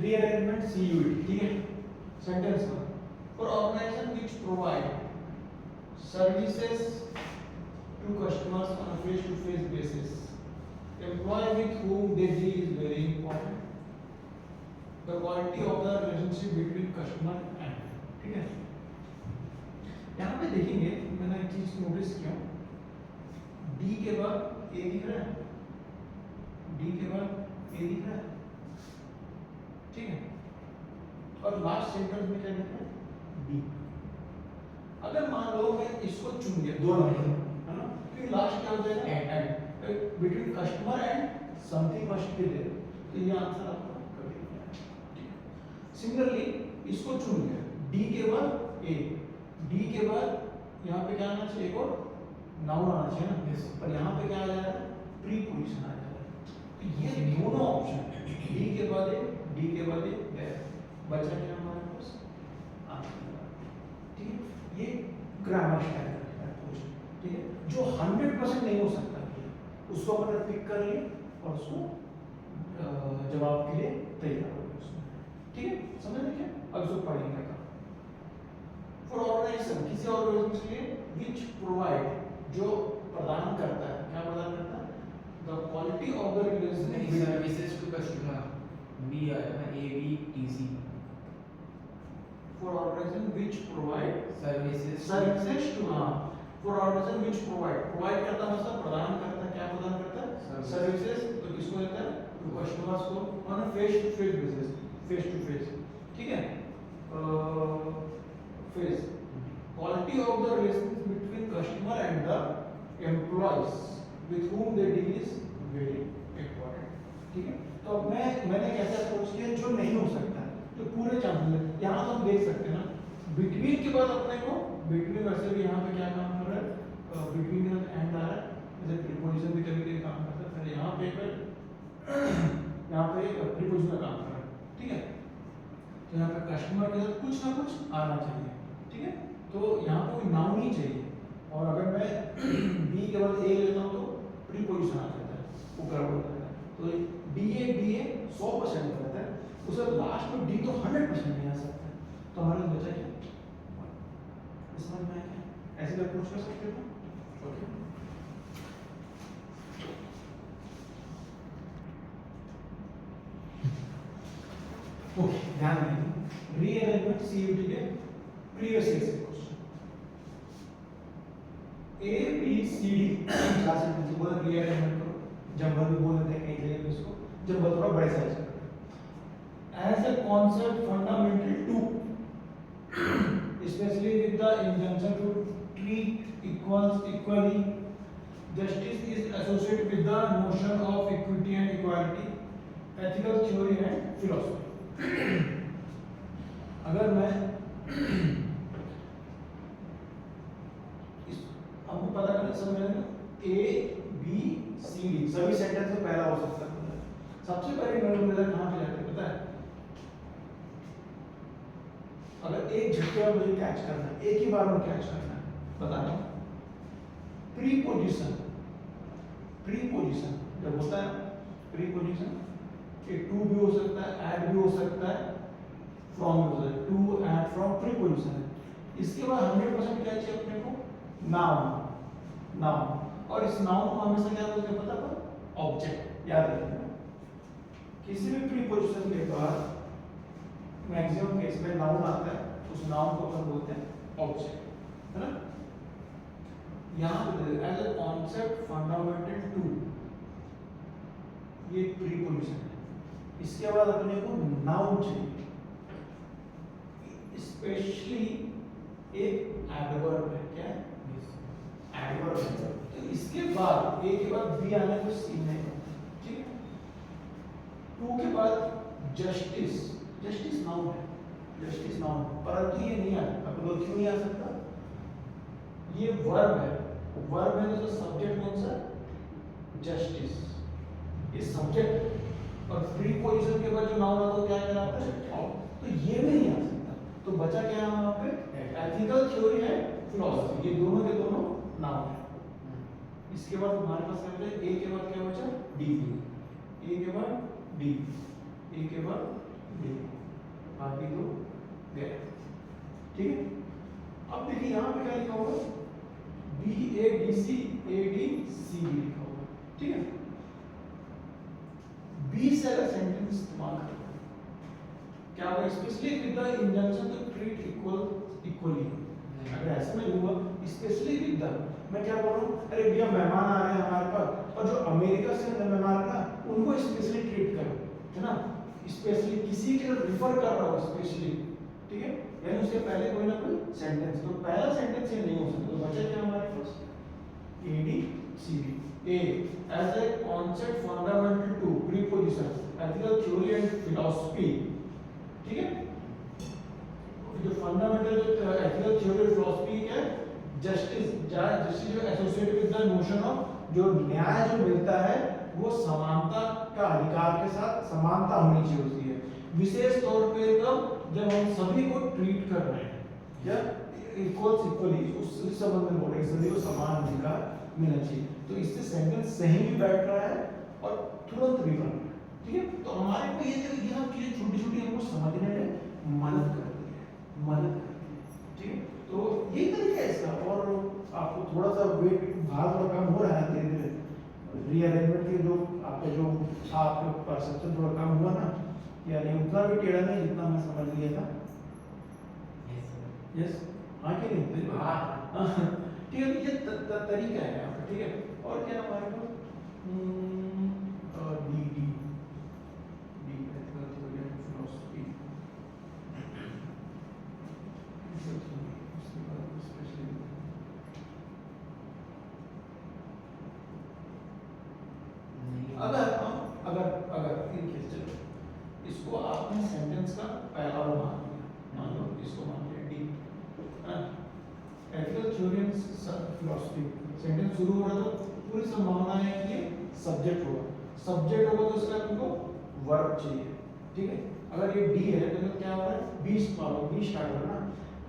Rearrangement CUET, ठीक है। Sentence का for organisation which provide services to customers on a face to face basis, employee with whom they deal is very important, the quality of the relationship between customer and, ठीक है। यहाँ पे देखेंगे, मैंने एक चीज नोटिस किया, डी के बाद ए दिख रहा है, डी के बाद ए दिख रहा है, ठीक है, और लास्ट सेंटेंस में क्या लिखा है, बी। अगर मान लो मैं इसको चुन लिया, दो नंबर है ना, फिर लास्ट क्या हो जाएगा, and between customer and something must be there, तो ये आंसर आपका कभी नहीं आएगा, ठीक है। सिमिलरली इसको चुन लिया, डी के बाद ए, डी के बाद यहाँ पे क्या आना चाहिए, एक और नाउन आना चाहिए ना, yes. पर यहाँ पे क्या आ जा रहा है, प्रीपोजिशन आ जा रहा है। तो ये दोनों ऑप्शन, डी के बाद ए, डी के बाद ए, बचा क्या हमारे पास, ठीक है। ये ग्रामर स्टाइल अप्रोच, ठीक है, जो 100% नहीं हो सकता, उसको अपन पिक कर लिए और उसको जवाब के लिए तैयार हो गए उसमें, ठीक है, समझ रहे क्या। अब इसको पढ़ेंगे का फॉर ऑर्गेनाइजेशन, किसी ऑर्गेनाइजेशन के लिए व्हिच प्रोवाइड, जो प्रदान करता है, क्या प्रदान करता है, the quality of the relationship services to customer, B आया ना, A B T C, for organisation which provide services to, हाँ, फॉर ऑर्गेनाइजेशन व्हिच प्रोवाइड करता है, मतलब प्रदान करता है, क्या प्रदान करता है, सर्विसेज, तो किसको देता है, टू कस्टमर्स को on a face to face basis, face to face, ठीक है, face, quality of the relationship between customer and the employees with whom they deal is very important, ठीक है। तो अब मैंने कैसे अप्रोच किया, जो नहीं हो सकता, तो पूरे चांसेस यहाँ तो हम देख सकते हैं ना, बिटवीन के बाद अपने को, बिटवीन वैसे भी यहाँ पे क्या काम कर रहा है, बिटवीन के साथ एंड आ रहा है, जैसे प्रीपोजिशन भी कभी कभी काम करता है, फिर यहाँ पे यहाँ पे प्रीपोजिशन का काम कर रहा है, ठीक है। तो यहाँ पे कस्टमर के साथ कुछ ना कुछ आना चाहिए, ठीक है, तो यहाँ पे कोई नाउन ही चाहिए, और अगर मैं बी के बाद ए लेता हूँ तो प्रीपोजिशन आ जाता है, वो गड़बड़ हो जाता है, तो डी ए 100% रहता है, उसे लास्ट में डी तो 100% नहीं आ सकता, तो हमारे बचा क्या, समझ में आया क्या, ऐसे अप्रोच कर सकते हो, ओके। ओके, ध्यान दें, रीअरेंजमेंट CUET के प्रीवियस ईयर से question, A B C D चार सेंटेंस बोल रीअरेंजमेंट करो, जंगल भी बोल देते हैं कई जगह पे इसको, जंगल थोड़ा बड़े साइज का, as a concept fundamental to especially with the intention to treat equally, justice is associated with the notion of equity and equality, ethical theory and philosophy। अगर मैं हमको पता करना सब मिलेगा, A B C D सभी sentence में पहला हो सकता है, सबसे पहले नोट कहाँ पे जाते हैं पता है, अगर एक झटके में मुझे कैच करना है, एक ही बार में कैच करना है, बता रहा हूँ, प्रीपोजिशन, प्रीपोजिशन जब होता है, प्रीपोजिशन एक टू भी हो सकता है, ऐड भी हो सकता है, फ्रॉम भी हो सकता है, टू ऐड फ्रॉम प्रीपोजिशन है। इसके बाद 100% क्या चाहिए अपने को, नाउन, नाउन, और इस नाउन को हमेशा क्या बोलते हैं पता है, ऑब्जेक्ट, याद रखना, किसी भी प्रीपोजिशन के बाद मैक्सिमम केस में नाउन आता है, उस नाउन को अपन बोलते हैं ऑब्जेक्ट, है ना। यहाँ पे as a concept fundamental to, ये प्रीपोजिशन है, इसके बाद अपने को नाउन चाहिए, स्पेशली एक एडवर्ब है, क्या है, एडवर्ब है, तो इसके बाद ए के बाद बी आने को सी नहीं, ठीक है। टू के बाद जस्टिस, जस्टिस नाउन है, जस्टिस नाउन, परंतु ये नहीं आता, अब लोग क्यों नहीं आ सकता, ये वर्ब है, वर्ब है तो सब्जेक्ट कौन सा, जस्टिस, ये सब्जेक्ट, और प्रीपोजिशन के बाद जो नाउन आता है क्या कहलाता है, तो ये भी नहीं आ सकता, तो बचा क्या है वहां पे, एथिकल थ्योरी है, फिलॉसफी, ये दोनों के दोनों नाउन है। इसके बाद हमारे पास क्या बचा, ए के बाद क्या बचा, डी, ए के बाद डी, ए के बाद डी, अगर सेंटेंस इस्तेमाल करते हैं क्या होगा, specially with the injunction to treat equally, अगर ऐसा मैं लूंगा स्पेशली विद द, मैं क्या बोल रहा हूँ, अरे भैया मेहमान आ रहे हैं हमारे पास और जो अमेरिका से मेहमान आ रहे हैं उनको स्पेशली ट्रीट करो, है ना, स्पेशली किसी के रिफर कर रहा हूँ स्पेशली, ठीक है, यानी उसके पहले कोई ना कोई सेंटेंस, तो पहला सेंटेंस ये नहीं हो सकता, तो बचा क्या हमारे पास ADCB, A as a concept fundamental to preposition ethical theory and philosophy, ठीक है, जो फंडामेंटल जो एथिकल थ्योरी और फिलॉसफी है, जस्टिस जो associated with the notion of, जो न्याय जो मिलता है वो समानता का अधिकार के साथ समानता होनी चाहिए होती है, विशेष तौर पे जब हम सभी को ट्रीट कर रहे हैं या इक्वली उस संबंध में बोल रहे हैं, सभी को समान अधिकार मिलना चाहिए, तो इससे सेंटेंस सही भी बैठ रहा है और तुरंत भी बन रहा है, ठीक है, तो हमारे को ये सब चीजें छोटी छोटी हमको समझने में मदद करती है, ठीक है, तो यही तरीका है इसका, और आपको थोड़ा सा वेट भार थोड़ा कम हो रहा है धीरे धीरे, रीअरेंजमेंट के जो आपका जो आपका परसेप्शन थोड़ा कम हुआ ना, यानी उतना भी टेढ़ा नहीं जितना मैं समझ लिया था, यस हाँ कि नहीं, हाँ ठीक है, ये तरीका है आपका, ठीक है, और क्या हमारे पास D D D ethical theory and philosophy, उसके बाद स्पेशली अगर इन केस चलो इसको आपने सेंटेंस का पहला वो मान लिया, मान लो इसको मान लिया D, ethical theory and philosophy, sentence शुरू हो रहा तो पूरी संभावना है कि सब्जेक्ट होगा तो इसका तुमको वर्ब चाहिए, ठीक है, अगर ये डी है तो क्या हो रहा है, बी स्टार्ट हो रहा है ना,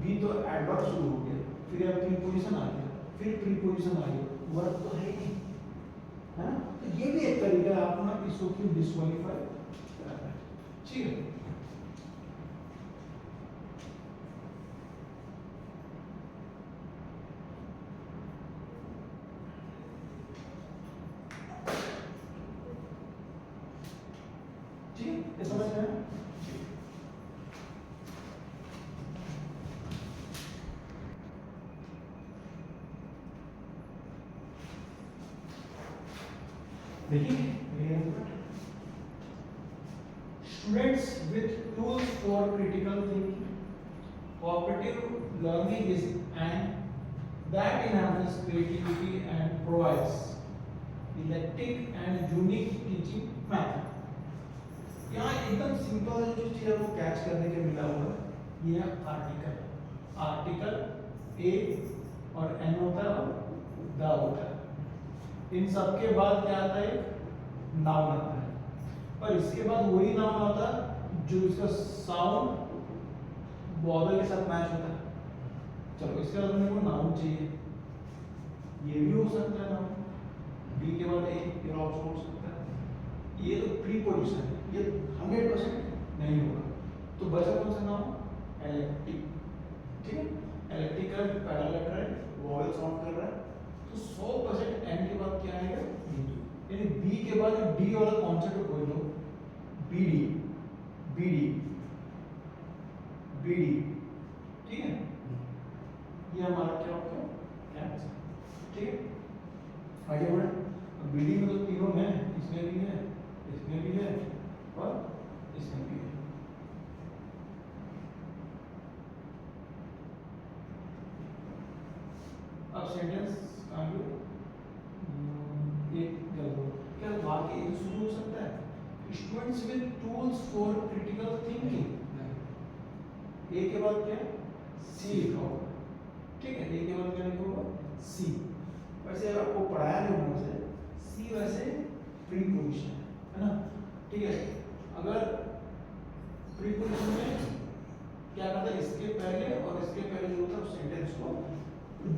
बी तो एडवर्ब शुरू हो गया, फिर अब प्रीपोजिशन आ गया, फिर प्रीपोजिशन आ गया, वर्ब तो है ही, है ना, तो ये भी एक तरीका है आपको ना इसको क्यों डिस्क्वालीफाई करना है, ठीक है। ये समझ में आया? देखिए students with tools for critical thinking, cooperative learning is and that enhances creativity and provides electric and unique teaching method। यहाँ एकदम सिंपल जो चीज आपको कैच करने के मिला हुआ है ये है आर्टिकल ए और एन होता है और द होता है, इन सब के बाद क्या आता है, नाउन आता है, पर इसके बाद वही नाउन आता है जो इसका साउंड वॉवल के साथ मैच होता है। चलो इसके बाद मेरे को नाउन चाहिए, ये भी हो सकता है नाउन, बी के बाद ए फिर ऑप्शन हो सकता है, ये तो प्रीपोजिशन है, ये 100% नहीं होगा, तो बचा कौन सा नाउन, इलेक्ट्रिक, ठीक है, इलेक्ट्रिक का पहला लेटर है वॉवल साउंड कर रहा है, तो 100% एन के बाद क्या आएगा, यानी बी के बाद डी वाला कॉन्सेप्ट बोल दो, बीडी बीडी बीडी, ठीक है, ये हमारा क्या होगा, कैंसर, ठीक है, आगे बढ़े, बीडी में तो तीनों हैं, इसमें भी है, इसमें भी है और इसमें भी है। अब सेंटेंस आगे एक क्या वाक्य शुरू हो सकता है, students with tools for critical thinking, A के बाद क्या सी लिखा होगा, ठीक है, ए के बाद क्या लिखा होगा सी, वैसे आपको पढ़ाया नहीं होगा से सी वैसे प्रीपोजिशन है ना, ठीक है, अगर प्रीपोजिशन में क्या करता है, इसके पहले और इसके पहले जो होता है सेंटेंस को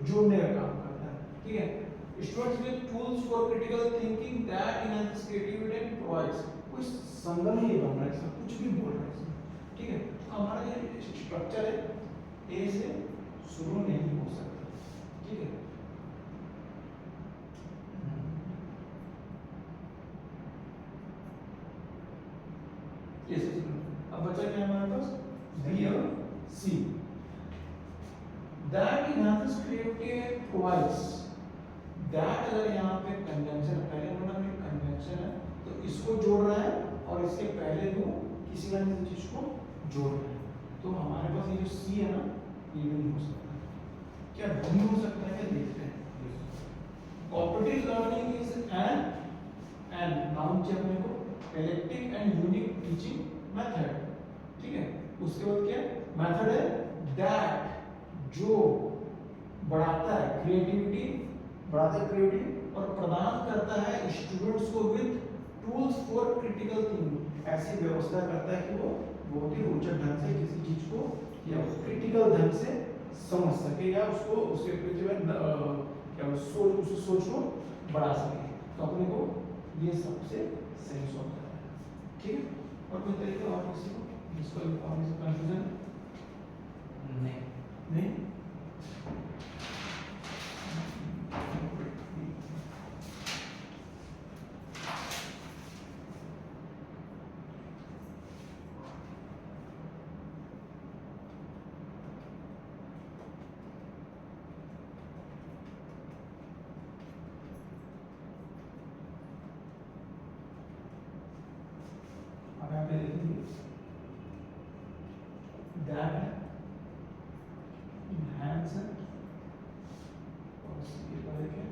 जोड़ने का काम करता है, ठीक है, students with tools for critical thinking that enhance creativity and provides, कोई संगम नहीं बन रहा है इसका, कुछ भी बोल रहा है इसमें, ठीक है, हमारा ये स्ट्रक्चर है, ए से शुरू नहीं हो सकता, ठीक है, ये अब बचा क्या हमारे पास बी और C that enhances creativity provides that अगर यहाँ पे कंजंक्शन पहले मतलब में कंजंक्शन है तो इसको जोड़ रहा है और इसके पहले को किसी ना किसी चीज को जोड़ रहा है तो हमारे पास ये जो सी है ना ये भी नहीं हो सकता क्या नहीं हो सकता है क्या देखते हैं cooperative learning is an noun चाहिए अपने को elective and unique teaching method ठीक है उसके बाद क्या मेथड है दैट जो बढ़ाता है क्रिएटिविटी और प्रदान करता है स्टूडेंट्स को with tools for critical thinking ऐसी व्यवस्था करता है कि वो बहुत ही रोचक ढंग से किसी चीज को या क्रिटिकल ढंग से समझ सके या उसको उसके जो है क्या सोच उस सोच को बढ़ा सके तो अपने को ये सबसे सही सोच है ठीक है और कोई तरीका और किसी को जिसको कंफ्यूजन नहीं अब यहाँ पे देखेंगे दैट है enhance है और ये पहले क्या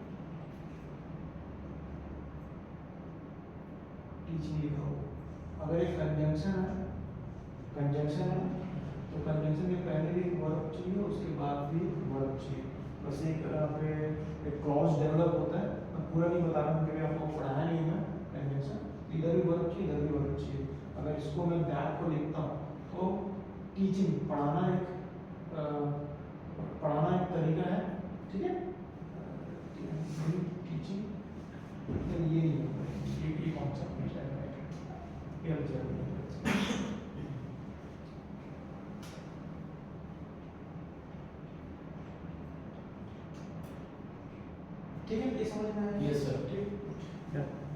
टीचिंग लिखा हो अगर एक कंजंक्शन है तो कंजंक्शन के पहले भी वर्ब चाहिए उसके बाद भी वर्ब चाहिए बस एक यहाँ पे एक क्लॉज डेवलप होता है मैं पूरा नहीं बता रहा हूँ क्योंकि आपको पढ़ाया नहीं है कंजंक्शन इधर भी वर्ब चाहिए इधर भी वर्ब चाहिए अगर इसको मैं दैट को लिखता हूँ तो टीचिंग पढ़ाना एक तरीका है ठीक है टीचिंग ये नहीं होगा ये कॉन्सेप्ट में शायद ये अब जरूरी है ठीक है ये समझ में आया Yes, sir. ठीक